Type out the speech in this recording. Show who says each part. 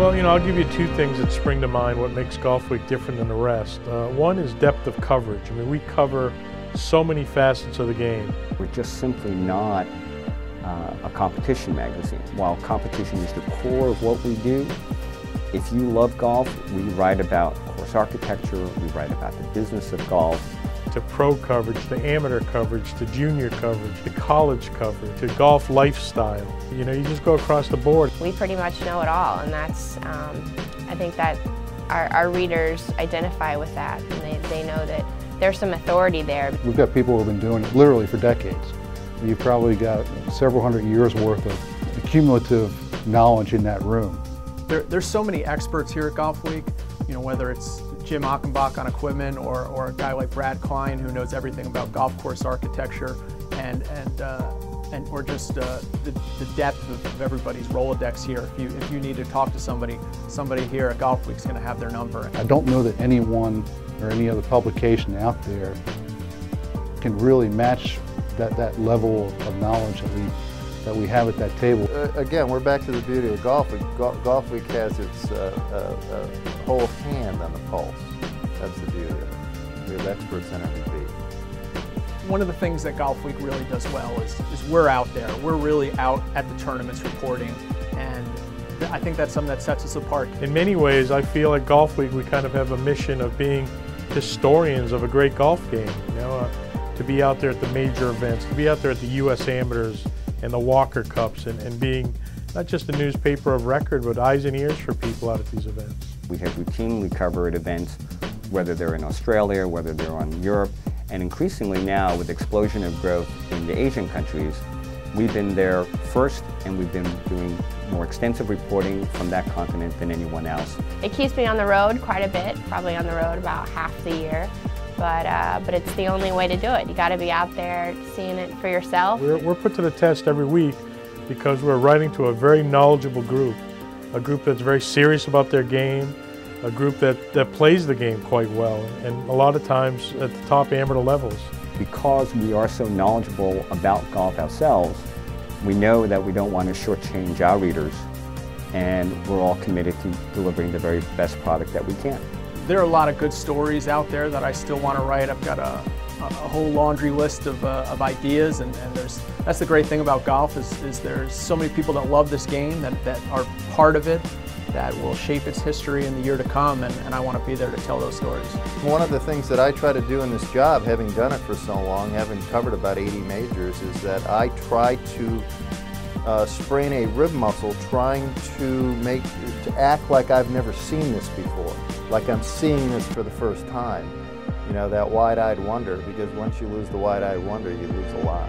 Speaker 1: Well, I'll give you two things that spring to mind what makes Golfweek different than the rest. One is depth of coverage. I mean, we cover so many facets of the game.
Speaker 2: We're just simply not a competition magazine. While competition is the core of what we do, if you love golf, we write about course architecture, we write about the business of golf.
Speaker 1: To pro coverage, to amateur coverage, to junior coverage, to college coverage, to golf lifestyle. You just go across the board.
Speaker 3: We pretty much know it all, and that's, I think that our readers identify with that, and they know that there's some authority there.
Speaker 4: We've got people who have been doing it literally for decades. You've probably got several hundred years worth of cumulative knowledge in that room.
Speaker 5: There's so many experts here at Golfweek, whether it's Jim Achenbach on equipment or a guy like Brad Klein who knows everything about golf course architecture or just the depth of everybody's Rolodex here. If you need to talk to somebody here at Golfweek's going to have their number.
Speaker 4: I don't know that anyone or any other publication out there can really match that level of knowledge that we have at that table.
Speaker 6: Again, we're back to the beauty of Golfweek. Golfweek has its whole hand on the pulse. That's the beauty of it. We have experts in every beat.
Speaker 5: One of the things that Golfweek really does well is we're out there. We're really out at the tournaments reporting, and I think that's something that sets us apart.
Speaker 1: In many ways, I feel at Golfweek we kind of have a mission of being historians of a great golf game. To be out there at the major events, to be out there at the U.S. Amateurs and the Walker Cups, and being not just a newspaper of record, but eyes and ears for people out at these events.
Speaker 2: We have routinely covered events, whether they're in Australia, whether they're in Europe, and increasingly now with the explosion of growth in the Asian countries, we've been there first, and we've been doing more extensive reporting from that continent than anyone else.
Speaker 3: It keeps me on the road quite a bit, probably on the road about half the year. But it's the only way to do it. You got to be out there seeing it for yourself.
Speaker 1: We're put to the test every week because we're writing to a very knowledgeable group, a group that's very serious about their game, a group that plays the game quite well, and a lot of times at the top amateur levels.
Speaker 2: Because we are so knowledgeable about golf ourselves, we know that we don't want to shortchange our readers, and we're all committed to delivering the very best product that we can.
Speaker 5: There are a lot of good stories out there that I still want to write. I've got a whole laundry list of ideas, and that's the great thing about golf is there's so many people that love this game that are part of it, that will shape its history in the year to come, and I want to be there to tell those stories.
Speaker 6: One of the things that I try to do in this job, having done it for so long, having covered about 80 majors, is that I try to sprain a rib muscle trying to act like I've never seen this before, like I'm seeing this for the first time. That wide-eyed wonder, because once you lose the wide-eyed wonder, you lose a lot.